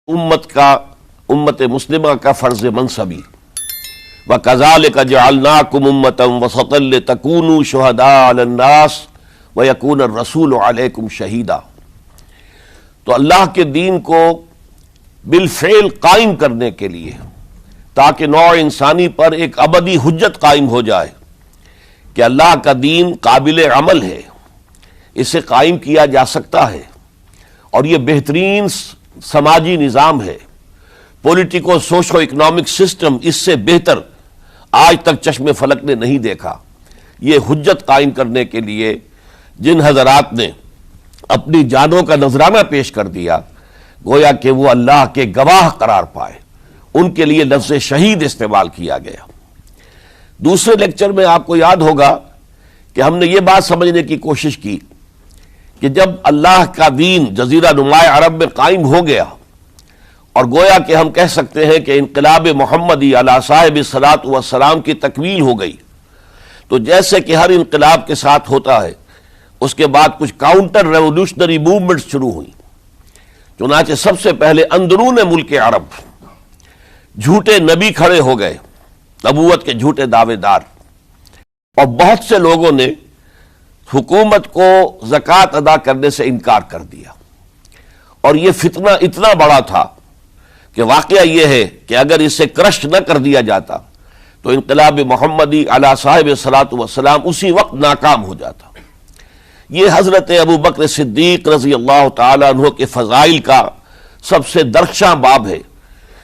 امت مسلمہ کا فرض منصبی وَكَذَلِكَ جَعَلْنَاكُمْ أُمَّةً وَسَطًا لِتَكُونُوا شُهَدَاءَ عَلَى النَّاسِ وَيَكُونَ الرَّسُولُ عَلَيْكُمْ شَهِيدًا۔ تو اللہ کے دین کو بالفعل قائم کرنے کے لیے، تاکہ نوع انسانی پر ایک ابدی حجت قائم ہو جائے کہ اللہ کا دین قابل عمل ہے، اسے قائم کیا جا سکتا ہے، اور یہ بہترین سماجی نظام ہے، پولیٹیکو سوشو اکنامک سسٹم اس سے بہتر آج تک چشم فلک نے نہیں دیکھا۔ یہ حجت قائم کرنے کے لیے جن حضرات نے اپنی جانوں کا نذرانہ پیش کر دیا، گویا کہ وہ اللہ کے گواہ قرار پائے، ان کے لیے لفظ شہید استعمال کیا گیا۔ دوسرے لیکچر میں آپ کو یاد ہوگا کہ ہم نے یہ بات سمجھنے کی کوشش کی کہ جب اللہ کا دین جزیرہ نماء عرب میں قائم ہو گیا، اور گویا کہ ہم کہہ سکتے ہیں کہ انقلاب محمدی علی صاحب الصلاۃ والسلام کی تکمیل ہو گئی، تو جیسے کہ ہر انقلاب کے ساتھ ہوتا ہے، اس کے بعد کچھ کاؤنٹر ریولوشنری موومنٹ شروع ہوئی۔ چنانچہ سب سے پہلے اندرون ملک عرب جھوٹے نبی کھڑے ہو گئے، نبوت کے جھوٹے دعوے دار، اور بہت سے لوگوں نے حکومت کو زکوٰۃ ادا کرنے سے انکار کر دیا، اور یہ فتنہ اتنا بڑا تھا کہ واقعہ یہ ہے کہ اگر اسے کرش نہ کر دیا جاتا تو انقلاب محمدی علی صاحب الصلاۃ والسلام اسی وقت ناکام ہو جاتا۔ یہ حضرت ابو بکر صدیق رضی اللہ تعالیٰ عنہ کے فضائل کا سب سے درخشاں باب ہے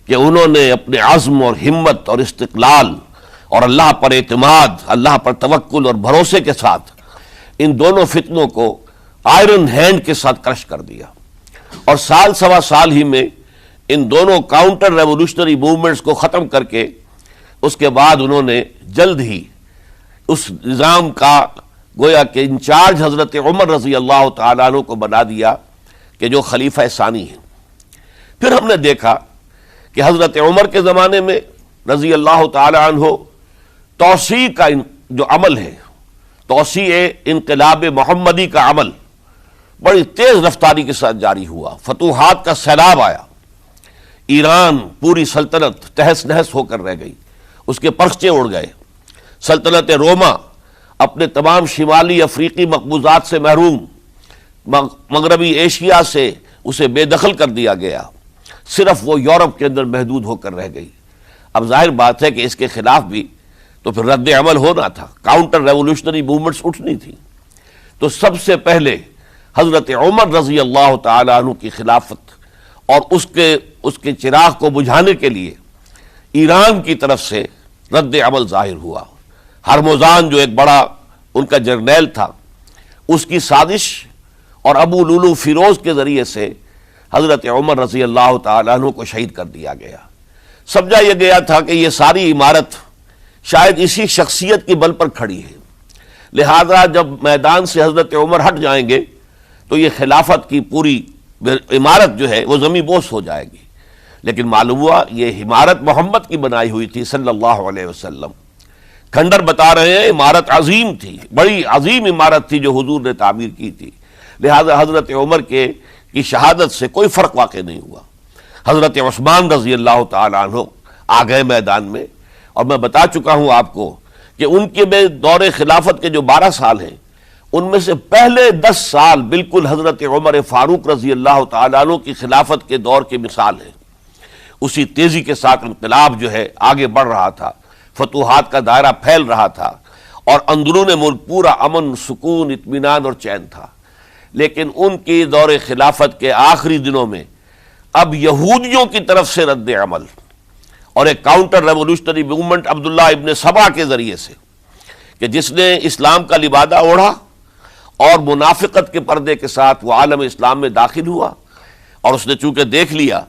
کہ انہوں نے اپنے عزم اور ہمت اور استقلال اور اللہ پر اعتماد، اللہ پر توکل اور بھروسے کے ساتھ ان دونوں فتنوں کو آئرن ہینڈ کے ساتھ کرش کر دیا، اور سال سوا سال ہی میں ان دونوں کاؤنٹر ریولوشنری موومنٹس کو ختم کر کے اس کے بعد انہوں نے جلد ہی اس نظام کا گویا کہ انچارج حضرت عمر رضی اللہ تعالیٰ عنہ کو بنا دیا کہ جو خلیفہ ثانی ہیں۔ پھر ہم نے دیکھا کہ حضرت عمر کے زمانے میں رضی اللہ تعالیٰ عنہ توسیع کا جو عمل ہے، توسیع انقلاب محمدی کا عمل بڑی تیز رفتاری کے ساتھ جاری ہوا، فتوحات کا سیلاب آیا، ایران پوری سلطنت تہس نہس ہو کر رہ گئی، اس کے پرچے اڑ گئے، سلطنت روما اپنے تمام شمالی افریقی مقبوضات سے محروم، مغربی ایشیا سے اسے بے دخل کر دیا گیا، صرف وہ یورپ کے اندر محدود ہو کر رہ گئی۔ اب ظاہر بات ہے کہ اس کے خلاف بھی تو پھر رد عمل ہونا تھا، کاؤنٹر ریولوشنری موومنٹس اٹھنی تھی۔ تو سب سے پہلے حضرت عمر رضی اللہ تعالیٰ عنہ کی خلافت اور اس کے چراغ کو بجھانے کے لیے ایران کی طرف سے رد عمل ظاہر ہوا۔ ہرموزان جو ایک بڑا ان کا جرنیل تھا، اس کی سازش اور ابو لولو فیروز کے ذریعے سے حضرت عمر رضی اللہ تعالیٰ عنہ کو شہید کر دیا گیا۔ سمجھا یہ گیا تھا کہ یہ ساری عمارت شاید اسی شخصیت کی بل پر کھڑی ہے، لہذا جب میدان سے حضرت عمر ہٹ جائیں گے تو یہ خلافت کی پوری عمارت جو ہے وہ زمین بوس ہو جائے گی۔ لیکن معلوم ہوا یہ عمارت محمد کی بنائی ہوئی تھی صلی اللہ علیہ وسلم۔ کھنڈر بتا رہے ہیں عمارت عظیم تھی، بڑی عظیم عمارت تھی جو حضور نے تعمیر کی تھی، لہذا حضرت عمر کی شہادت سے کوئی فرق واقع نہیں ہوا۔ حضرت عثمان رضی اللہ تعالیٰ عنہ آ گئے میدان میں، اور میں بتا چکا ہوں آپ کو کہ ان کے دور خلافت کے جو 12 سال ہیں، ان میں سے پہلے 10 سال بالکل حضرت عمر فاروق رضی اللہ تعالیٰ عنہ کی خلافت کے دور کی مثال ہے۔ اسی تیزی کے ساتھ انقلاب جو ہے آگے بڑھ رہا تھا، فتوحات کا دائرہ پھیل رہا تھا، اور اندرون ملک پورا امن، سکون، اطمینان اور چین تھا۔ لیکن ان کی دور خلافت کے آخری دنوں میں اب یہودیوں کی طرف سے رد عمل اور ایک کاؤنٹر ریولوشنری موومنٹ عبداللہ ابن سبا کے ذریعے سے، کہ جس نے اسلام کا لبادہ اوڑھا اور منافقت کے پردے کے ساتھ وہ عالم اسلام میں داخل ہوا، اور اس نے چونکہ دیکھ لیا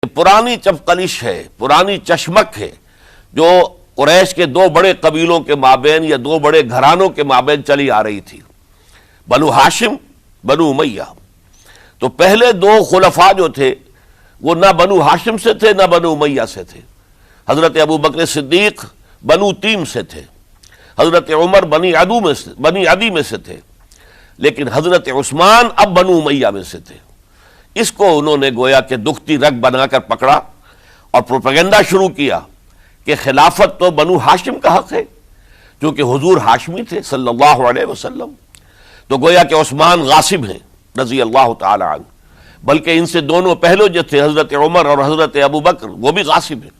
کہ پرانی چپقلش ہے، پرانی چشمک ہے جو قریش کے 2 بڑے قبیلوں کے مابین یا 2 بڑے گھرانوں کے مابین چلی آ رہی تھی، بنو ہاشم، بنو امیہ۔ تو پہلے 2 خلفاء جو تھے وہ نہ بنو ہاشم سے تھے نہ بنو امیہ سے تھے۔ حضرت ابو بکر صدیق بنو تیم سے تھے، حضرت عمر بنی عدی میں سے تھے، لیکن حضرت عثمان اب بنو امیہ میں سے تھے۔ اس کو انہوں نے گویا کہ دکھتی رگ بنا کر پکڑا اور پروپیگنڈا شروع کیا کہ خلافت تو بنو ہاشم کا حق ہے، کیونکہ حضور ہاشمی تھے صلی اللہ علیہ وسلم، تو گویا کہ عثمان غاصب ہیں رضی اللہ تعالی عنہ، بلکہ ان سے دونوں پہلو جو تھے حضرت عمر اور حضرت ابو بکر وہ بھی غاصب ہیں۔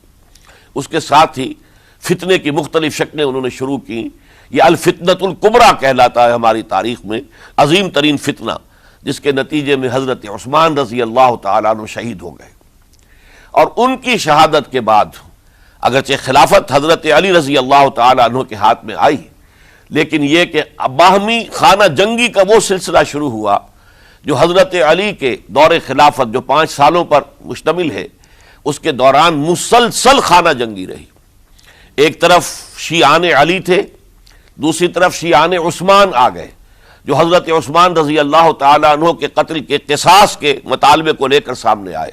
اس کے ساتھ ہی فتنے کی مختلف شکلیں انہوں نے شروع کی۔ یہ الفتنۃ الکبریٰ کہلاتا ہے ہماری تاریخ میں، عظیم ترین فتنہ، جس کے نتیجے میں حضرت عثمان رضی اللہ تعالیٰ عنہ شہید ہو گئے۔ اور ان کی شہادت کے بعد اگرچہ خلافت حضرت علی رضی اللہ تعالیٰ عنہ کے ہاتھ میں آئی، لیکن یہ کہ باہمی خانہ جنگی کا وہ سلسلہ شروع ہوا جو حضرت علی کے دور خلافت جو 5 سالوں پر مشتمل ہے، اس کے دوران مسلسل خانہ جنگی رہی۔ ایک طرف شیعان علی تھے، دوسری طرف شیعان عثمان آ گئے، جو حضرت عثمان رضی اللہ تعالیٰ عنہ کے قتل کے قصاص کے مطالبے کو لے کر سامنے آئے۔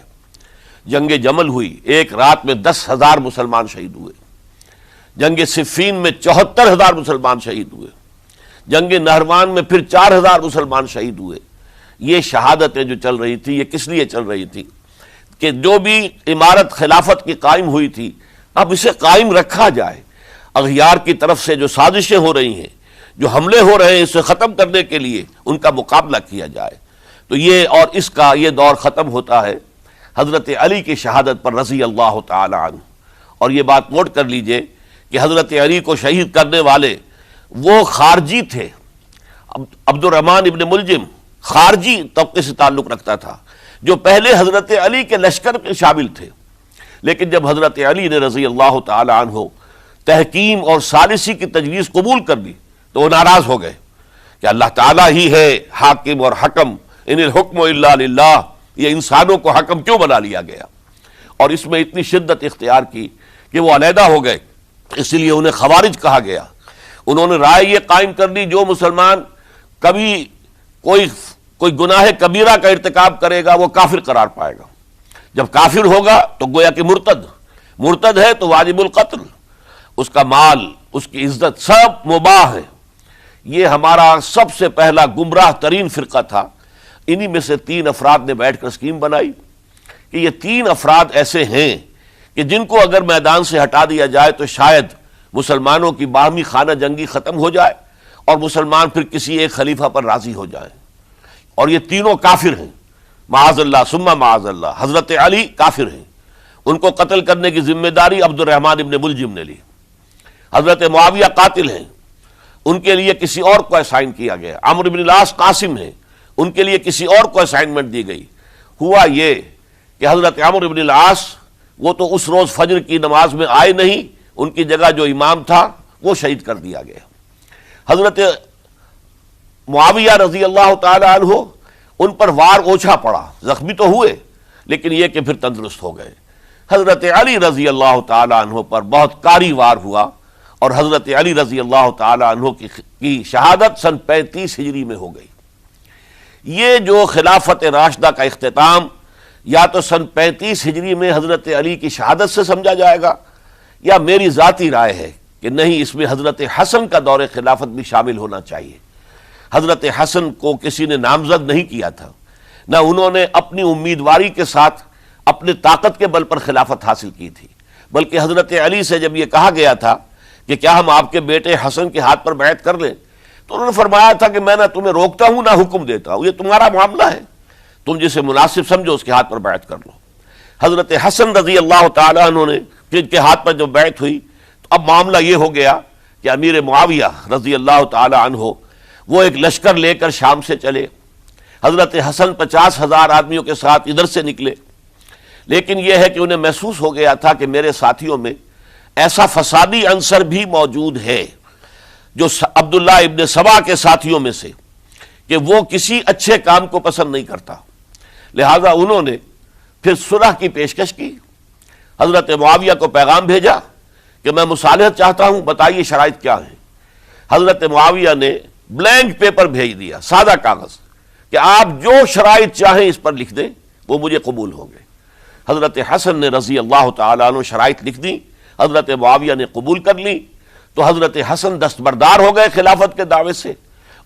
جنگ جمل ہوئی، ایک رات میں 10,000 مسلمان شہید ہوئے۔ جنگ صفین میں 74,000 مسلمان شہید ہوئے۔ جنگ نہروان میں پھر 4,000 مسلمان شہید ہوئے۔ یہ شہادتیں جو چل رہی تھی، یہ کس لیے چل رہی تھی کہ جو بھی عمارت خلافت کی قائم ہوئی تھی، اب اسے قائم رکھا جائے۔ اغیار کی طرف سے جو سازشیں ہو رہی ہیں، جو حملے ہو رہے ہیں، اسے ختم کرنے کے لیے ان کا مقابلہ کیا جائے۔ تو یہ اور اس کا یہ دور ختم ہوتا ہے حضرت علی کی شہادت پر رضی اللہ تعالی عنہ۔ اور یہ بات نوٹ کر لیجئے کہ حضرت علی کو شہید کرنے والے وہ خارجی تھے۔ عبد الرحمن ابن ملجم خارجی طبقے سے تعلق رکھتا تھا، جو پہلے حضرت علی کے لشکر میں شامل تھے، لیکن جب حضرت علی نے رضی اللہ تعالی عنہ تحکیم اور ثالثی کی تجویز قبول کر لی تو وہ ناراض ہو گئے کہ اللہ تعالیٰ ہی ہے حاکم اور حکم، ان الحکم الا للہ، یہ انسانوں کو حکم کیوں بنا لیا گیا؟ اور اس میں اتنی شدت اختیار کی کہ وہ علیحدہ ہو گئے، اس لیے انہیں خوارج کہا گیا۔ انہوں نے رائے یہ قائم کر دی جو مسلمان کبھی کوئی گناہ کبیرہ کا ارتکاب کرے گا وہ کافر قرار پائے گا، جب کافر ہوگا تو گویا کہ مرتد ہے تو واجب القتل، اس کا مال، اس کی عزت سب مباح ہے۔ یہ ہمارا سب سے پہلا گمراہ ترین فرقہ تھا۔ انہی میں سے 3 افراد نے بیٹھ کر اسکیم بنائی کہ یہ 3 افراد ایسے ہیں کہ جن کو اگر میدان سے ہٹا دیا جائے تو شاید مسلمانوں کی باہمی خانہ جنگی ختم ہو جائے اور مسلمان پھر کسی ایک خلیفہ پر راضی ہو جائیں۔ اور یہ تینوں کافر ہیں، معاذ اللہ ثم معاذ اللہ۔ حضرت علی کافر ہیں، ان کو قتل کرنے کی ذمہ داری عبد الرحمن ابن ملجم نے لی۔ حضرت معاویہ قاتل ہیں، ان کے لیے کسی اور کو اسائن کیا گیا۔ عمرو بن العاص قاسم ہیں، ان کے لیے کسی اور کو اسائنمنٹ دی گئی۔ ہوا یہ کہ حضرت عمرو بن العاص وہ تو اس روز فجر کی نماز میں آئے نہیں، ان کی جگہ جو امام تھا وہ شہید کر دیا گیا۔ حضرت معاویہ رضی اللہ تعالی عنہ ان پر وار اوچھا پڑا، زخمی تو ہوئے لیکن یہ کہ پھر تندرست ہو گئے۔ حضرت علی رضی اللہ تعالی عنہ پر بہت کاری وار ہوا اور حضرت علی رضی اللہ تعالی عنہ کی شہادت سن 35 ہجری میں ہو گئی۔ یہ جو خلافت راشدہ کا اختتام یا تو سن 35 ہجری میں حضرت علی کی شہادت سے سمجھا جائے گا، یا میری ذاتی رائے ہے کہ نہیں، اس میں حضرت حسن کا دور خلافت بھی شامل ہونا چاہیے۔ حضرت حسن کو کسی نے نامزد نہیں کیا تھا، نہ انہوں نے اپنی امیدواری کے ساتھ اپنے طاقت کے بل پر خلافت حاصل کی تھی، بلکہ حضرت علی سے جب یہ کہا گیا تھا کہ کیا ہم آپ کے بیٹے حسن کے ہاتھ پر بیعت کر لیں، تو انہوں نے فرمایا تھا کہ میں نہ تمہیں روکتا ہوں نہ حکم دیتا ہوں، یہ تمہارا معاملہ ہے، تم جسے مناسب سمجھو اس کے ہاتھ پر بیعت کر لو۔ حضرت حسن رضی اللہ تعالیٰ عنہ نے جن کے ہاتھ پر جو بیعت ہوئی، تو اب معاملہ یہ ہو گیا کہ امیر معاویہ رضی اللہ تعالیٰ عنہ وہ ایک لشکر لے کر شام سے چلے۔ حضرت حسن 50,000 آدمیوں کے ساتھ ادھر سے نکلے، لیکن یہ ہے کہ انہیں محسوس ہو گیا تھا کہ میرے ساتھیوں میں ایسا فسادی عنصر بھی موجود ہے جو عبداللہ ابن سبا کے ساتھیوں میں سے، کہ وہ کسی اچھے کام کو پسند نہیں کرتا، لہذا انہوں نے پھر صلح کی پیشکش کی۔ حضرت معاویہ کو پیغام بھیجا کہ میں مصالحت چاہتا ہوں، بتائیے شرائط کیا ہیں۔ حضرت معاویہ نے بلینک پیپر بھیج دیا، سادہ کاغذ، کہ آپ جو شرائط چاہیں اس پر لکھ دیں، وہ مجھے قبول ہوں گے۔ حضرت حسن نے رضی اللہ تعالیٰ عنہ شرائط لکھ دی، حضرت معاویہ نے قبول کر لی، تو حضرت حسن دستبردار ہو گئے خلافت کے دعوے سے،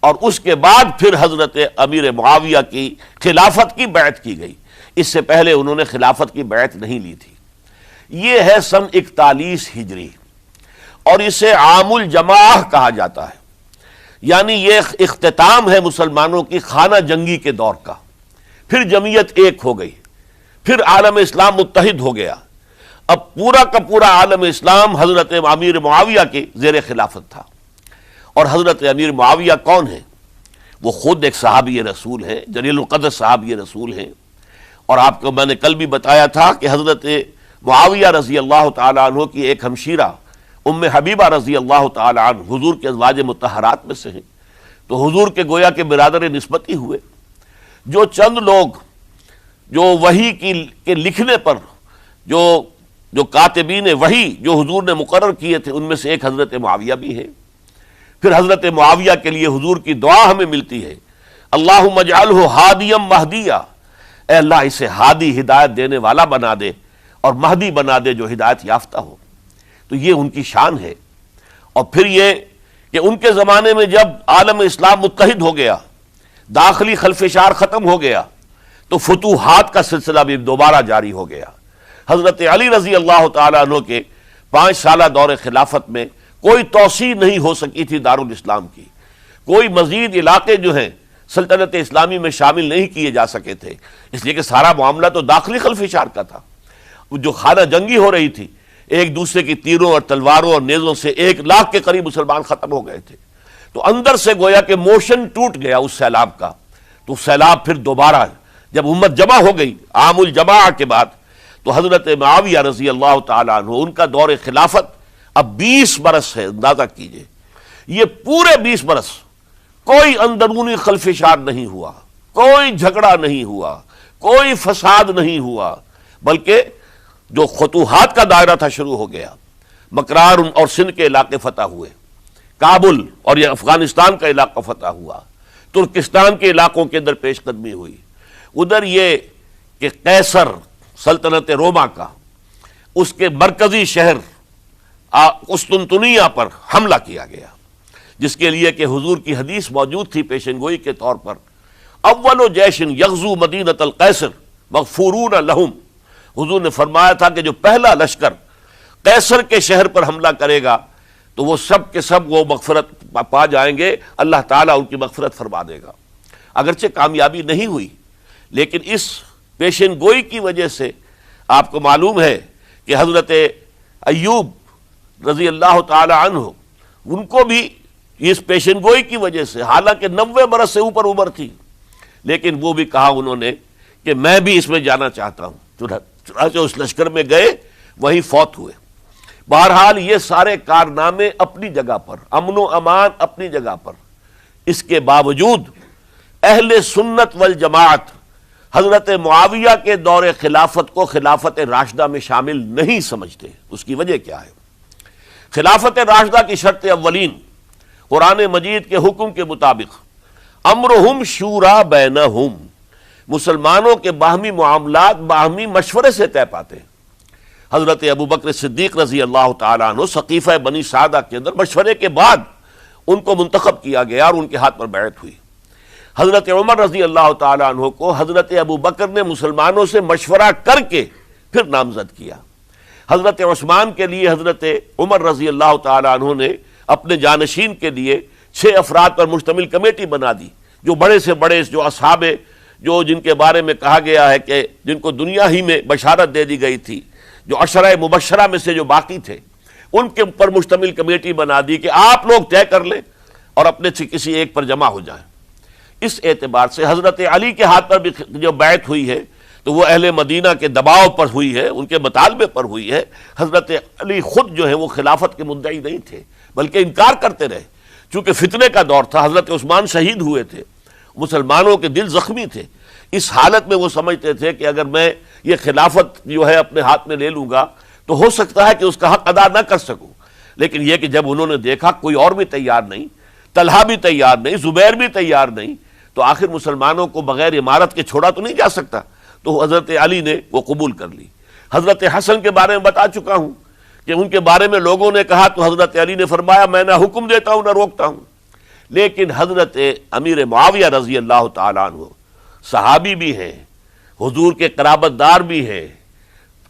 اور اس کے بعد پھر حضرت امیر معاویہ کی خلافت کی بیعت کی گئی۔ اس سے پہلے انہوں نے خلافت کی بیعت نہیں لی تھی۔ یہ ہے سن 41 ہجری، اور اسے عام الجماع کہا جاتا ہے، یعنی یہ اختتام ہے مسلمانوں کی خانہ جنگی کے دور کا۔ پھر جمعیت ایک ہو گئی، پھر عالم اسلام متحد ہو گیا۔ اب پورا کا پورا عالم اسلام حضرت امیر معاویہ کے زیر خلافت تھا۔ اور حضرت امیر معاویہ کون ہیں؟ وہ خود ایک صحابی رسول ہیں، جلیل القدر صحابی رسول ہیں۔ اور آپ کو میں نے کل بھی بتایا تھا کہ حضرت معاویہ رضی اللہ تعالی عنہ کی ایک ہمشیرہ ام حبیبہ رضی اللہ تعالی عنہ حضور کے ازواج مطہرات میں سے ہیں، تو حضور کے گویا کے برادر نسبتی ہوئے۔ جو چند لوگ جو وحی کے لکھنے پر جو کاتبین وحی جو حضور نے مقرر کیے تھے، ان میں سے ایک حضرت معاویہ بھی ہے۔ پھر حضرت معاویہ کے لیے حضور کی دعا ہمیں ملتی ہے، اللہم اجعلہ ہادیا مہدیا، اے اللہ اسے ہادی ہدایت دینے والا بنا دے اور مہدی بنا دے جو ہدایت یافتہ ہو۔ تو یہ ان کی شان ہے۔ اور پھر یہ کہ ان کے زمانے میں جب عالم اسلام متحد ہو گیا، داخلی خلفشار ختم ہو گیا، تو فتوحات کا سلسلہ بھی دوبارہ جاری ہو گیا۔ حضرت علی رضی اللہ تعالیٰ عنہ کے 5 سالہ دور خلافت میں کوئی توسیع نہیں ہو سکی تھی دارالاسلام کی، کوئی مزید علاقے جو ہیں سلطنت اسلامی میں شامل نہیں کیے جا سکے تھے، اس لیے کہ سارا معاملہ تو داخلی خلفشار کا تھا۔ جو خانہ جنگی ہو رہی تھی، ایک دوسرے کی تیروں اور تلواروں اور نیزوں سے 1 لاکھ کے قریب مسلمان ختم ہو گئے تھے۔ تو اندر سے گویا کہ موشن ٹوٹ گیا اس سیلاب کا۔ تو سیلاب پھر دوبارہ جب امت جمع ہو گئی عام الجماع کے بعد، تو حضرت معاویہ رضی اللہ تعالیٰ عنہ ان کا دور خلافت اب 20 برس ہے۔ اندازہ کیجئے یہ پورے 20 برس کوئی اندرونی خلفشار نہیں ہوا، کوئی جھگڑا نہیں ہوا، کوئی فساد نہیں ہوا، بلکہ جو فتوحات کا دائرہ تھا شروع ہو گیا۔ مکران اور سندھ کے علاقے فتح ہوئے، کابل اور یہ افغانستان کا علاقہ فتح ہوا، ترکستان کے علاقوں کے اندر پیش قدمی ہوئی۔ ادھر یہ کہ قیصر سلطنت روما کا اس کے مرکزی شہر قسطنطنیہ پر حملہ کیا گیا، جس کے لیے کہ حضور کی حدیث موجود تھی پیشن گوئی کے طور پر، اول جیش یغزو مدینۃ القیصر مغفورون لہم۔ حضور نے فرمایا تھا کہ جو پہلا لشکر قیصر کے شہر پر حملہ کرے گا تو وہ سب کے سب وہ مغفرت پا جائیں گے، اللہ تعالیٰ ان کی مغفرت فرما دے گا۔ اگرچہ کامیابی نہیں ہوئی، لیکن اس پیشن گوئی کی وجہ سے آپ کو معلوم ہے کہ حضرت ایوب رضی اللہ تعالی عنہ ان کو بھی اس پیشن گوئی کی وجہ سے، حالانکہ 90 برس سے اوپر عمر تھی، لیکن وہ بھی کہا انہوں نے کہ میں بھی اس میں جانا چاہتا ہوں۔ چنانچہ اس لشکر میں گئے، وہیں فوت ہوئے۔ بہرحال یہ سارے کارنامے اپنی جگہ پر، امن و امان اپنی جگہ پر، اس کے باوجود اہل سنت والجماعت حضرت معاویہ کے دور خلافت کو خلافت راشدہ میں شامل نہیں سمجھتے۔ اس کی وجہ کیا ہے؟ خلافت راشدہ کی شرط اولین قرآن مجید کے حکم کے مطابق امرہم شورا بینہم، مسلمانوں کے باہمی معاملات باہمی مشورے سے طے پاتے ہیں۔ حضرت ابو بکر صدیق رضی اللہ تعالیٰ عنہ سقیفہ بنی سعدہ کے اندر مشورے کے بعد ان کو منتخب کیا گیا اور ان کے ہاتھ پر بیعت ہوئی۔ حضرت عمر رضی اللہ تعالیٰ عنہ کو حضرت ابو بکر نے مسلمانوں سے مشورہ کر کے پھر نامزد کیا۔ حضرت عثمان کے لیے حضرت عمر رضی اللہ تعالیٰ عنہ نے اپنے جانشین کے لیے 6 افراد پر مشتمل کمیٹی بنا دی، جو بڑے سے بڑے جو اصحاب جو جن کے بارے میں کہا گیا ہے کہ جن کو دنیا ہی میں بشارت دے دی گئی تھی، جو عشرہ مبشرہ میں سے جو باقی تھے، ان کے اوپر مشتمل کمیٹی بنا دی کہ آپ لوگ طے کر لیں اور اپنے سے کسی ایک پر جمع ہو جائیں۔ اس اعتبار سے حضرت علی کے ہاتھ پر بھی جو بیعت ہوئی ہے تو وہ اہل مدینہ کے دباؤ پر ہوئی ہے، ان کے مطالبے پر ہوئی ہے۔ حضرت علی خود جو ہے وہ خلافت کے مدعی نہیں تھے، بلکہ انکار کرتے رہے، چونکہ فتنے کا دور تھا۔ حضرت عثمان شہید ہوئے تھے، مسلمانوں کے دل زخمی تھے۔ اس حالت میں وہ سمجھتے تھے کہ اگر میں یہ خلافت جو ہے اپنے ہاتھ میں لے لوں گا تو ہو سکتا ہے کہ اس کا حق ادا نہ کر سکوں، لیکن یہ کہ جب انہوں نے دیکھا کوئی اور بھی تیار نہیں، طلحہ بھی تیار نہیں، زبیر بھی تیار نہیں، تو آخر مسلمانوں کو بغیر امارت کے چھوڑا تو نہیں جا سکتا، تو حضرت علی نے وہ قبول کر لی۔ حضرت حسن کے بارے میں بتا چکا ہوں کہ ان کے بارے میں لوگوں نے کہا تو حضرت علی نے فرمایا میں نہ حکم دیتا ہوں نہ روکتا ہوں۔ لیکن حضرت امیر معاویہ رضی اللہ تعالیٰ عنہ صحابی بھی ہیں، حضور کے قرابت دار بھی ہیں،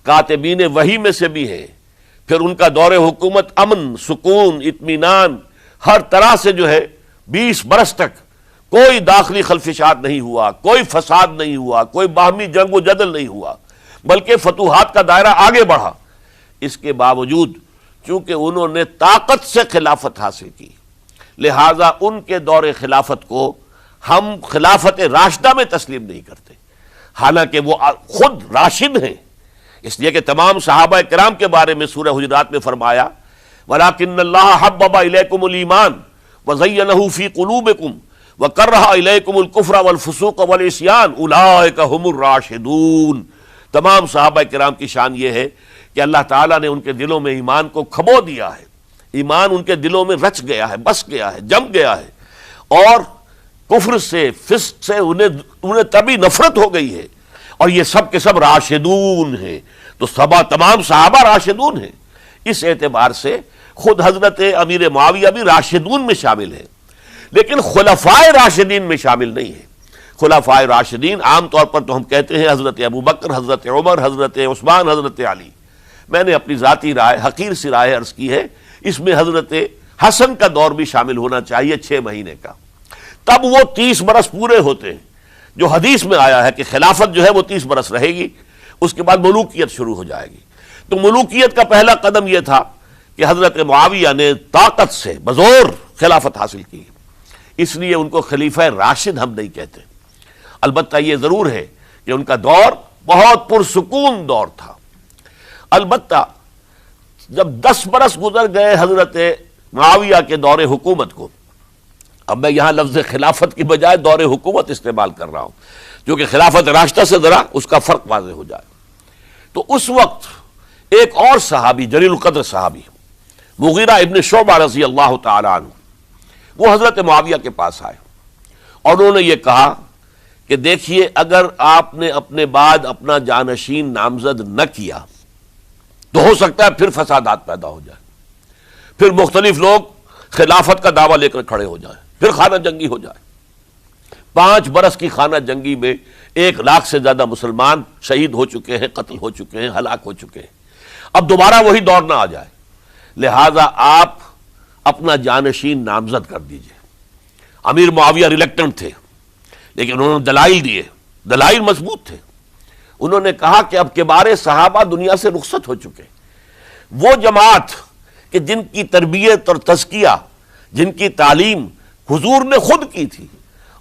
کاتبین وحی میں سے بھی ہیں، پھر ان کا دور حکومت امن، سکون، اطمینان، ہر طرح سے جو ہے 20 برس تک کوئی داخلی خلفشات نہیں ہوا، کوئی فساد نہیں ہوا، کوئی باہمی جنگ و جدل نہیں ہوا، بلکہ فتوحات کا دائرہ آگے بڑھا۔ اس کے باوجود چونکہ انہوں نے طاقت سے خلافت حاصل کی، لہذا ان کے دور خلافت کو ہم خلافت راشدہ میں تسلیم نہیں کرتے، حالانکہ وہ خود راشد ہیں، اس لیے کہ تمام صحابہ کرام کے بارے میں سورہ حجرات میں فرمایا وَلَٰكِنَّ اللَّهَ حَبَّبَ إِلَيْكُمُ الْإِيمَانَ وَزَيَّنَهُ فِي قُلُوبِكُمْ وَكَرَّهَ إِلَيْكُمُ الْكُفْرَ وَالْفُسُوقَ وَالْعِصْيَانَ أُولَٰئِكَ هُمُ الرَّاشِدُونَ۔ تمام صحابہ کرام کی شان یہ ہے کہ اللہ تعالیٰ نے ان کے دلوں میں ایمان کو کھبو دیا ہے، ایمان ان کے دلوں میں رچ گیا ہے، بس گیا ہے، جم گیا ہے، اور کفر سے، فسق سے انہیں تبھی نفرت ہو گئی ہے، اور یہ سب کے سب راشدون ہیں۔ تو تمام صحابہ راشدون ہیں، اس اعتبار سے خود حضرت امیر معاویہ بھی راشدون میں شامل ہیں، لیکن خلفائے راشدین میں شامل نہیں ہیں۔ خلفائے راشدین عام طور پر تو ہم کہتے ہیں حضرت ابو بکر، حضرت عمر، حضرت عثمان، حضرت علی۔ میں نے اپنی ذاتی رائے، حقیر سی رائے عرض کی ہے، اس میں حضرت حسن کا دور بھی شامل ہونا چاہیے 6 مہینے کا، تب وہ 30 برس پورے ہوتے ہیں، جو حدیث میں آیا ہے کہ خلافت جو ہے وہ 30 برس رہے گی، اس کے بعد ملوکیت شروع ہو جائے گی۔ تو ملوکیت کا پہلا قدم یہ تھا کہ حضرت معاویہ نے طاقت سے بزور خلافت حاصل کی، اس لیے ان کو خلیفہ راشد ہم نہیں کہتے۔ البتہ یہ ضرور ہے کہ ان کا دور بہت پرسکون دور تھا۔ البتہ جب 10 برس گزر گئے حضرت معاویہ کے دور حکومت کو، اب میں یہاں لفظ خلافت کی بجائے دور حکومت استعمال کر رہا ہوں، جو کہ خلافت راشدہ سے ذرا اس کا فرق واضح ہو جائے، تو اس وقت ایک اور صحابی، جلیل القدر صحابی مغیرہ ابن شعبہ رضی اللہ تعالی عنہ، وہ حضرت معاویہ کے پاس آئے اور انہوں نے یہ کہا کہ دیکھیے، اگر آپ نے اپنے بعد اپنا جانشین نامزد نہ کیا تو ہو سکتا ہے پھر فسادات پیدا ہو جائے، پھر مختلف لوگ خلافت کا دعویٰ لے کر کھڑے ہو جائیں، پھر خانہ جنگی ہو جائے۔ 5 برس کی خانہ جنگی میں 1 لاکھ سے زیادہ مسلمان شہید ہو چکے ہیں، قتل ہو چکے ہیں، ہلاک ہو چکے ہیں۔ اب دوبارہ وہی دور نہ آ جائے، لہذا آپ اپنا جانشین نامزد کر دیجئے۔ امیر معاویہ ریلیکٹنٹ تھے، لیکن انہوں نے دلائل دیے، دلائل مضبوط تھے۔ انہوں نے کہا کہ اب کبار صحابہ دنیا سے رخصت ہو چکے، وہ جماعت کہ جن کی تربیت اور تزکیہ، جن کی تعلیم حضور نے خود کی تھی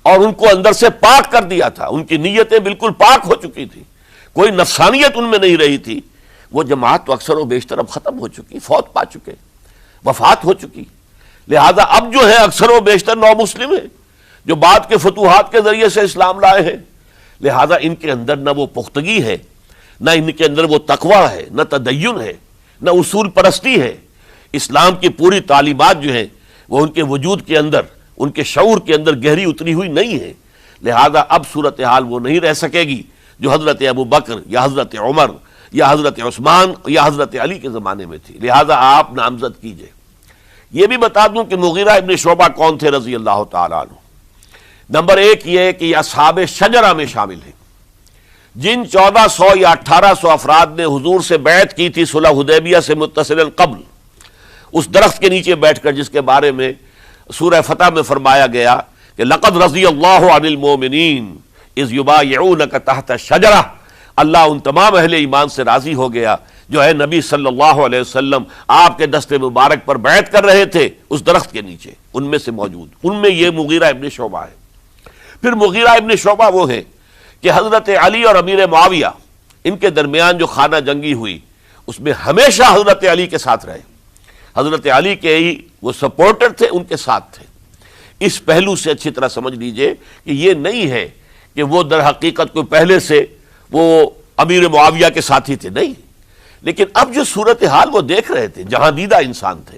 اور ان کو اندر سے پاک کر دیا تھا، ان کی نیتیں بالکل پاک ہو چکی تھی، کوئی نفسانیت ان میں نہیں رہی تھی، وہ جماعت تو اکثر و بیشتر اب ختم ہو چکی، فوت پا چکے، وفات ہو چکی۔ لہذا اب جو ہے اکثر و بیشتر نو مسلم ہیں، جو بعد کے فتوحات کے ذریعے سے اسلام لائے ہیں، لہذا ان کے اندر نہ وہ پختگی ہے، نہ ان کے اندر وہ تقوی ہے، نہ تدین ہے، نہ اصول پرستی ہے۔ اسلام کی پوری تعلیمات جو ہیں وہ ان کے وجود کے اندر، ان کے شعور کے اندر گہری اتری ہوئی نہیں ہے، لہذا اب صورتحال وہ نہیں رہ سکے گی جو حضرت ابو بکر یا حضرت عمر یا حضرت عثمان یا حضرت علی کے زمانے میں تھی، لہذا آپ نامزد کیجئے۔ یہ بھی بتا دوں کہ مغیرہ ابن شعبہ کون تھے رضی اللہ تعالیٰ عنہ۔ نمبر 1 یہ کہ یہ اصحاب شجرہ میں شامل ہیں، جن 1400 یا 1800 افراد نے حضور سے بیعت کی تھی صلح حدیبیہ سے متصل قبل، اس درخت کے نیچے بیٹھ کر، جس کے بارے میں سورہ فتح میں فرمایا گیا کہ لقد رضی اللہ عن المؤمنین اذ یبایعونک تحت الشجرہ، اللہ ان تمام اہل ایمان سے راضی ہو گیا جو ہے نبی صلی اللہ علیہ وسلم آپ کے دست مبارک پر بیعت کر رہے تھے اس درخت کے نیچے، ان میں سے موجود، ان میں یہ مغیرہ ابن شعبہ ہے۔ پھر مغیرہ ابن شعبہ وہ ہے کہ حضرت علی اور امیر معاویہ ان کے درمیان جو خانہ جنگی ہوئی، اس میں ہمیشہ حضرت علی کے ساتھ رہے، حضرت علی کے ہی وہ سپورٹر تھے، ان کے ساتھ تھے۔ اس پہلو سے اچھی طرح سمجھ لیجئے کہ یہ نہیں ہے کہ وہ در حقیقت کو پہلے سے وہ امیر معاویہ کے ساتھی تھے، نہیں، لیکن اب جو صورتحال وہ دیکھ رہے تھے، جہاں دیدہ انسان تھے،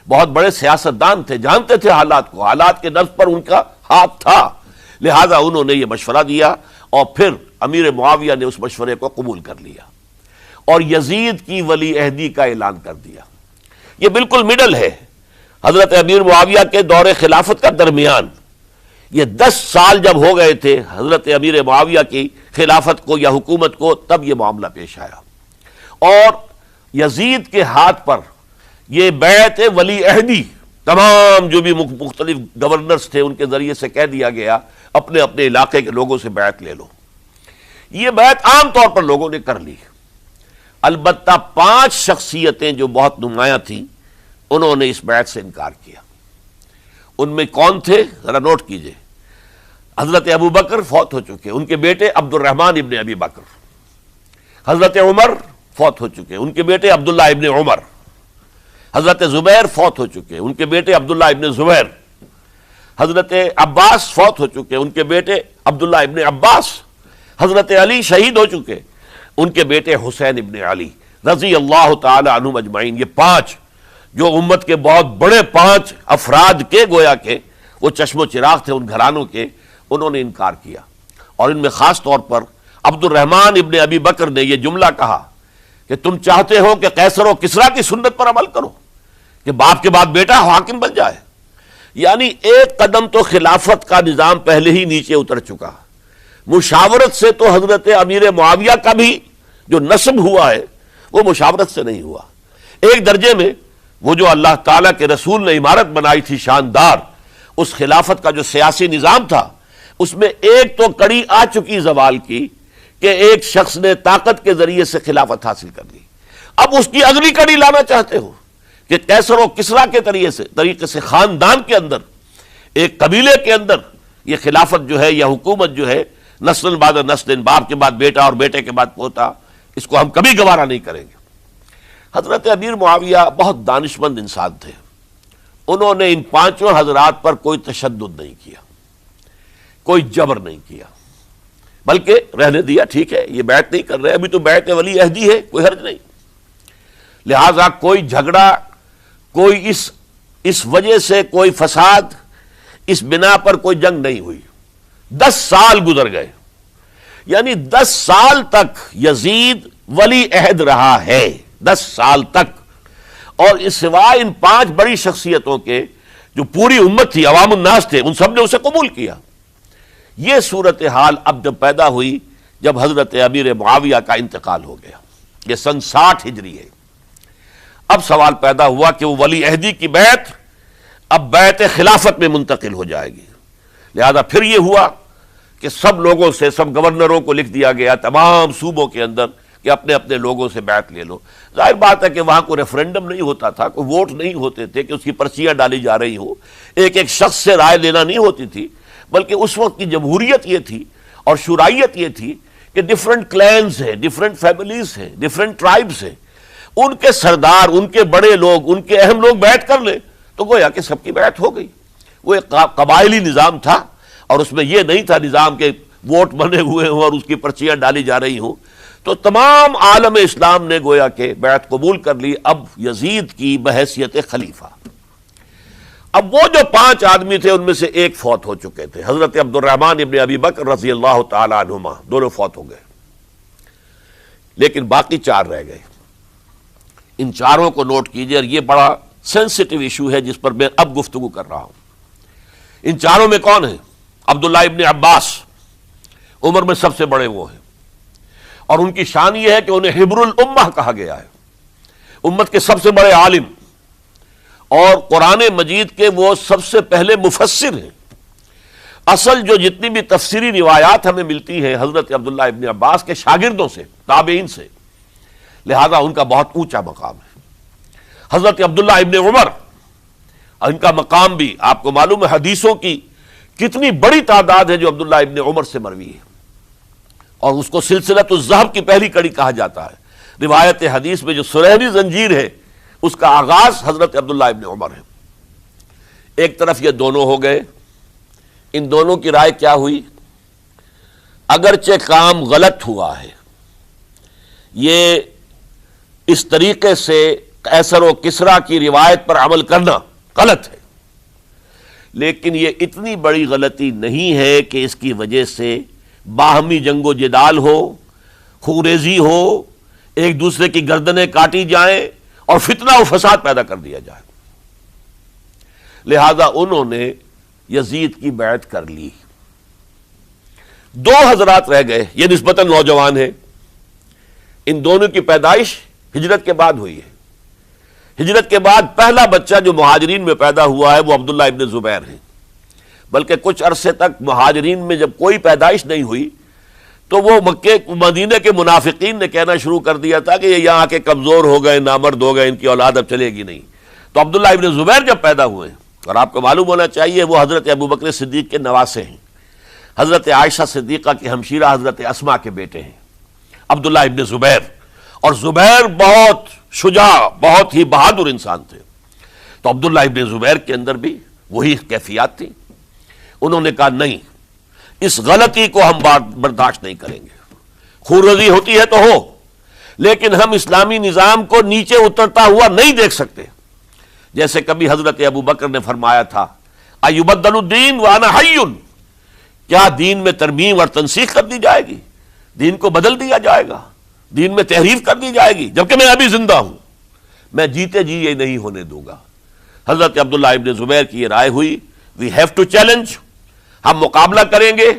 بہت بڑے سیاستدان تھے، جانتے تھے حالات کو، حالات کے نفس پر ان کا ہاتھ تھا، لہذا انہوں نے یہ مشورہ دیا اور پھر امیر معاویہ نے اس مشورے کو قبول کر لیا اور یزید کی ولی عہدی کا اعلان کر دیا۔ یہ بالکل مڈل ہے حضرت امیر معاویہ کے دور خلافت کا درمیان، یہ 10 سال جب ہو گئے تھے حضرت امیر معاویہ کی خلافت کو یا حکومت کو، تب یہ معاملہ پیش آیا، اور یزید کے ہاتھ پر یہ بیعت ولی عہدی تمام جو بھی مختلف گورنرز تھے ان کے ذریعے سے کہہ دیا گیا اپنے اپنے علاقے کے لوگوں سے بیعت لے لو۔ یہ بیعت عام طور پر لوگوں نے کر لی، البتہ 5 شخصیتیں جو بہت نمایاں تھیں انہوں نے اس بیعت سے انکار کیا۔ ان میں کون تھے ذرا نوٹ کیجئے۔ حضرت ابو بکر فوت ہو چکے، ان کے بیٹے عبد الرحمن ابن ابی بکر۔ حضرت عمر فوت ہو چکے، ان کے بیٹے عبداللہ ابن عمر۔ حضرت زبیر فوت ہو چکے، ان کے بیٹے عبداللہ ابن زبیر۔ حضرت عباس فوت ہو چکے، ان کے بیٹے عبداللہ ابن عباس۔ حضرت علی شہید ہو چکے، ان کے بیٹے حسین ابن علی رضی اللہ تعالی عنہم اجمعین۔ یہ 5 جو امت کے بہت بڑے 5 افراد کے گویا کے وہ چشم و چراغ تھے ان گھرانوں کے، انہوں نے انکار کیا، اور ان میں خاص طور پر عبد الرحمن ابن ابی بکر نے یہ جملہ کہا کہ تم چاہتے ہو کہ قیصر و کسریٰ کی سنت پر عمل کرو کہ باپ کے بعد بیٹا حاکم بن جائے، یعنی ایک قدم تو خلافت کا نظام پہلے ہی نیچے اتر چکا۔ مشاورت سے تو حضرت امیر معاویہ کا بھی جو نسب ہوا ہے وہ مشاورت سے نہیں ہوا۔ ایک درجے میں وہ جو اللہ تعالیٰ کے رسول نے عمارت بنائی تھی شاندار، اس خلافت کا جو سیاسی نظام تھا، اس میں ایک تو کڑی آ چکی زوال کی کہ ایک شخص نے طاقت کے ذریعے سے خلافت حاصل کر لی۔ اب اس کی اگلی کڑی لانا چاہتے ہو کہ قیصر و کسریٰ کے طریقے سے خاندان کے اندر، ایک قبیلے کے اندر یہ خلافت جو ہے یا حکومت جو ہے نسل بعد نسل، باپ کے بعد بیٹا اور بیٹے کے بعد پوتا، اس کو ہم کبھی گوارا نہیں کریں گے۔ حضرت امیر معاویہ بہت دانشمند انسان تھے، انہوں نے ان 5 حضرات پر کوئی تشدد نہیں کیا، کوئی جبر نہیں کیا، بلکہ رہنے دیا، ٹھیک ہے یہ بیعت نہیں کر رہے، ابھی تو بیعت ولی عہدی ہے، کوئی حرج نہیں۔ لہذا کوئی جھگڑا، کوئی اس وجہ سے کوئی فساد، اس بنا پر کوئی جنگ نہیں ہوئی۔ 10 سال گزر گئے، یعنی 10 سال تک یزید ولی عہد رہا ہے، 10 سال تک، اور اس سوائے ان 5 بڑی شخصیتوں کے جو پوری امت تھی، عوام الناس تھے، ان سب نے اسے قبول کیا۔ یہ صورتحال اب جب پیدا ہوئی جب حضرت امیر معاویہ کا انتقال ہو گیا، یہ سن 60 ہجری ہے، اب سوال پیدا ہوا کہ وہ ولی عہدی کی بیعت اب بیعت خلافت میں منتقل ہو جائے گی۔ لہذا پھر یہ ہوا کہ سب لوگوں سے، سب گورنروں کو لکھ دیا گیا تمام صوبوں کے اندر کہ اپنے اپنے لوگوں سے بیعت لے لو۔ ظاہر بات ہے کہ وہاں کوئی ریفرنڈم نہیں ہوتا تھا، کوئی ووٹ نہیں ہوتے تھے کہ اس کی پرچیاں ڈالی جا رہی ہوں، ایک ایک شخص سے رائے لینا نہیں ہوتی تھی، بلکہ اس وقت کی جمہوریت یہ تھی اور شورائیت یہ تھی کہ ڈفرنٹ کلینز ہیں، ڈفرنٹ فیملیز ہیں، ڈفرنٹ ٹرائبز ہیں، ان کے سردار، ان کے بڑے لوگ، ان کے اہم لوگ بیعت کر لیں تو گویا کہ سب کی بیعت ہو گئی۔ وہ ایک قبائلی نظام تھا، اور اس میں یہ نہیں تھا نظام کے ووٹ بنے ہوئے ہوں اور اس کی پرچیاں ڈالی جا رہی ہوں۔ تو تمام عالم اسلام نے گویا کہ بیعت قبول کر لی اب یزید کی بحیثیت خلیفہ۔ اب وہ جو 5 آدمی تھے ان میں سے ایک فوت ہو چکے تھے، حضرت عبد الرحمن ابن ابی بکر رضی اللہ تعالی عنہما، دونوں فوت ہو گئے، لیکن باقی 4 رہ گئے۔ ان 4 کو نوٹ کیجئے، اور یہ بڑا سینسٹیو ایشو ہے جس پر میں اب گفتگو کر رہا ہوں۔ ان 4 میں کون ہیں؟ عبداللہ ابن عباس، عمر میں سب سے بڑے وہ ہیں، اور ان کی شان یہ ہے کہ انہیں حبر الامہ کہا گیا ہے، امت کے سب سے بڑے عالم، اور قرآن مجید کے وہ سب سے پہلے مفسر ہیں۔ اصل جو جتنی بھی تفسیری روایات ہمیں ملتی ہیں حضرت عبداللہ ابن عباس کے شاگردوں سے، تابعین سے، لہذا ان کا بہت اونچا مقام ہے۔ حضرت عبداللہ ابن عمر، ان کا مقام بھی آپ کو معلوم ہے، حدیثوں کی کتنی بڑی تعداد ہے جو عبداللہ ابن عمر سے مروی ہے، اور اس کو سلسلۃ الذہب کی پہلی کڑی کہا جاتا ہے۔ روایت حدیث میں جو سنہری زنجیر ہے اس کا آغاز حضرت عبداللہ ابن عمر ہے۔ ایک طرف یہ دونوں ہو گئے، ان دونوں کی رائے کیا ہوئی؟ اگرچہ کام غلط ہوا ہے، یہ اس طریقے سے قیصر و کسریٰ کی روایت پر عمل کرنا غلط ہے، لیکن یہ اتنی بڑی غلطی نہیں ہے کہ اس کی وجہ سے باہمی جنگ و جدال ہو، خوریزی ہو، ایک دوسرے کی گردنیں کاٹی جائیں اور فتنہ و فساد پیدا کر دیا جائے۔ لہذا انہوں نے یزید کی بیعت کر لی. دو حضرات رہ گئے، یہ نسبتاً نوجوان ہیں. ان دونوں کی پیدائش ہجرت کے بعد ہوئی ہے. ہجرت کے بعد پہلا بچہ جو مہاجرین میں پیدا ہوا ہے وہ عبداللہ ابن زبیر ہے. بلکہ کچھ عرصے تک مہاجرین میں جب کوئی پیدائش نہیں ہوئی تو وہ مکے مدینہ کے منافقین نے کہنا شروع کر دیا تھا کہ یہ یہاں کے کمزور ہو گئے، نامرد ہو گئے، ان کی اولاد اب چلے گی نہیں. تو عبداللہ ابن زبیر جب پیدا ہوئے، اور آپ کو معلوم ہونا چاہیے وہ حضرت ابوبکر صدیق کے نواسے ہیں، حضرت عائشہ صدیقہ کی ہمشیرہ حضرت اسما کے بیٹے ہیں عبداللہ ابن زبیر. اور زبیر بہت شجاع، بہت ہی بہادر انسان تھے. تو عبداللہ ابن زبیر کے اندر بھی وہی کیفیات تھی. انہوں نے کہا نہیں، اس غلطی کو ہم برداشت نہیں کریں گے. خونریزی ہوتی ہے تو ہو، لیکن ہم اسلامی نظام کو نیچے اترتا ہوا نہیں دیکھ سکتے. جیسے کبھی حضرت ابوبکر نے فرمایا تھا ایبدل الدین وانا حی، کیا دین میں ترمیم اور تنسیخ کر دی جائے گی؟ دین کو بدل دیا جائے گا، دین میں تحریف کر دی جائے گی جبکہ میں ابھی زندہ ہوں؟ میں جیتے جی یہ نہیں ہونے دوں گا. حضرت عبداللہ ابن زبیر کی یہ رائے ہوئی وی ہیو ٹو چیلنج، ہم مقابلہ کریں گے،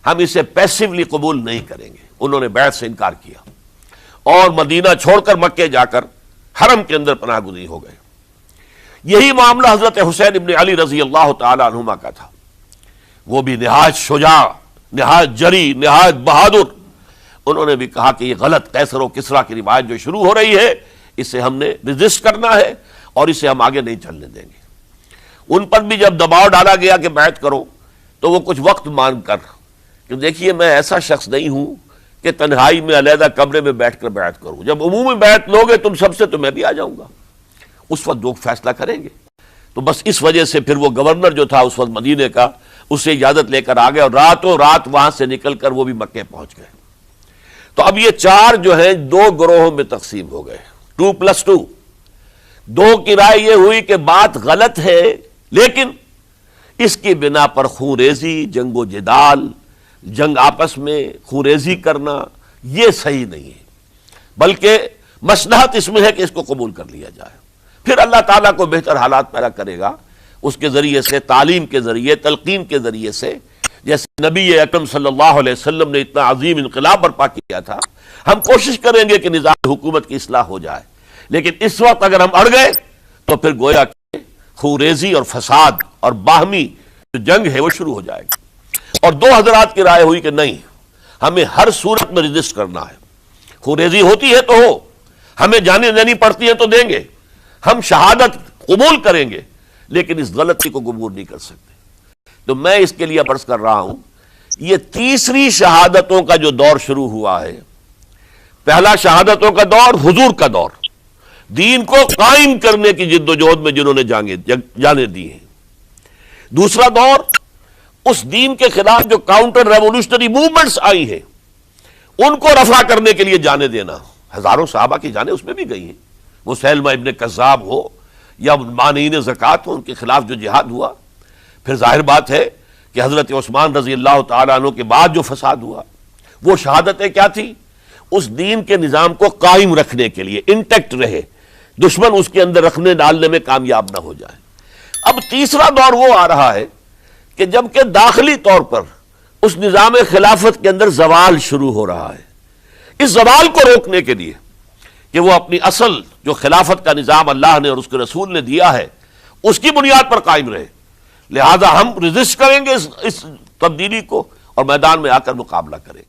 ہم اسے پیسیولی قبول نہیں کریں گے. انہوں نے بیعت سے انکار کیا اور مدینہ چھوڑ کر مکے جا کر حرم کے اندر پناہ گزین ہو گئے. یہی معاملہ حضرت حسین ابن علی رضی اللہ تعالی عنہما کا تھا. وہ بھی نہایت شجاع، نہایت جری، نہایت بہادر. انہوں نے بھی کہا کہ یہ غلط قیصر و کسریٰ کی روایت جو شروع ہو رہی ہے اسے ہم نے ریزسٹ کرنا ہے اور اسے ہم آگے نہیں چلنے دیں گے. ان پر بھی جب دباؤ ڈالا گیا کہ بیعت کرو تو وہ کچھ وقت مانگ کر کہ دیکھیے میں ایسا شخص نہیں ہوں کہ تنہائی میں علیحدہ کمرے میں بیٹھ کر بیعت کروں. جب عمومی بیعت لوگے تم سب سے تو میں بھی آ جاؤں گا. اس وقت لوگ فیصلہ کریں گے. تو بس اس وجہ سے پھر وہ گورنر جو تھا اس وقت مدینے کا، اس سے اجازت لے کر آ گئے اور راتوں رات وہاں سے نکل کر وہ بھی مکے پہنچ گئے. تو اب یہ چار جو ہیں دو گروہوں میں تقسیم ہو گئے، 2+2. دو کی رائے یہ ہوئی کہ بات غلط ہے لیکن اس کی بنا پر خونریزی، جنگ و جدال، جنگ آپس میں خونریزی کرنا یہ صحیح نہیں ہے، بلکہ مصلحت اس میں ہے کہ اس کو قبول کر لیا جائے. پھر اللہ تعالیٰ کو بہتر حالات پیدا کرے گا اس کے ذریعے سے، تعلیم کے ذریعے، تلقین کے ذریعے سے. جیسے نبی اکرم صلی اللہ علیہ وسلم نے اتنا عظیم انقلاب برپا کیا تھا، ہم کوشش کریں گے کہ نظام حکومت کی اصلاح ہو جائے. لیکن اس وقت اگر ہم اڑ گئے تو پھر گویا کہ خونریزی اور فساد اور باہمی جو جنگ ہے وہ شروع ہو جائے گی. اور دو حضرات کی رائے ہوئی کہ نہیں، ہمیں ہر صورت میں ریزسٹ کرنا ہے. خونریزی ہوتی ہے تو ہو، ہمیں جانے دینی پڑتی ہے تو دیں گے، ہم شہادت قبول کریں گے لیکن اس غلطی کو قبول نہیں کر سکتے. تو میں اس کے لیے عرض کر رہا ہوں یہ تیسری شہادتوں کا جو دور شروع ہوا ہے. پہلا شہادتوں کا دور حضور کا دور، دین کو قائم کرنے کی جد و جہد میں جنہوں نے جانیں دی ہیں. دوسرا دور اس دین کے خلاف جو کاؤنٹر ریولوشنری موومنٹس آئی ہیں ان کو رفع کرنے کے لیے جانے دینا. ہزاروں صحابہ کی جانیں اس میں بھی گئی ہیں. مسیلمہ ابن کذاب ہو یا مانعین زکوٰۃ ہو، ان کے خلاف جو جہاد ہوا. پھر ظاہر بات ہے کہ حضرت عثمان رضی اللہ تعالیٰ عنہ کے بعد جو فساد ہوا وہ شہادتیں کیا تھی؟ اس دین کے نظام کو قائم رکھنے کے لیے، انٹیکٹ رہے، دشمن اس کے اندر رکھنے ڈالنے میں کامیاب نہ ہو جائے. اب تیسرا دور وہ آ رہا ہے کہ جب کہ داخلی طور پر اس نظام خلافت کے اندر زوال شروع ہو رہا ہے. اس زوال کو روکنے کے لیے کہ وہ اپنی اصل جو خلافت کا نظام اللہ نے اور اس کے رسول نے دیا ہے اس کی بنیاد پر قائم رہے، لہذا ہم ریزسٹ کریں گے اس تبدیلی کو اور میدان میں آ کر مقابلہ کریں گے.